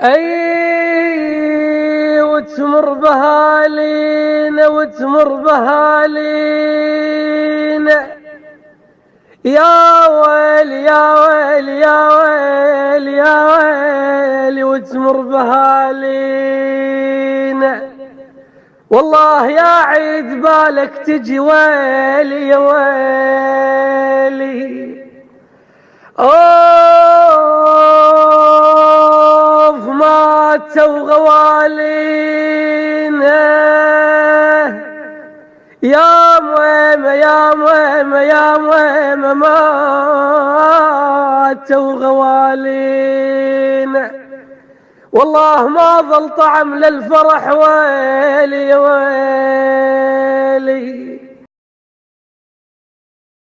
اي وتمر بهالينا وتمر بهالينا، يا ويل يا ويل يا ويل يا ويل وتمر بهالينا. والله يا عيد بالك تجي ويلي يا ويلي. اوف ماتوا غوالينا، يا مويمة يا مويمة يا مويمة ماتوا غوالينا. والله ما ظل طعم للفرح ويلي يا ويلي.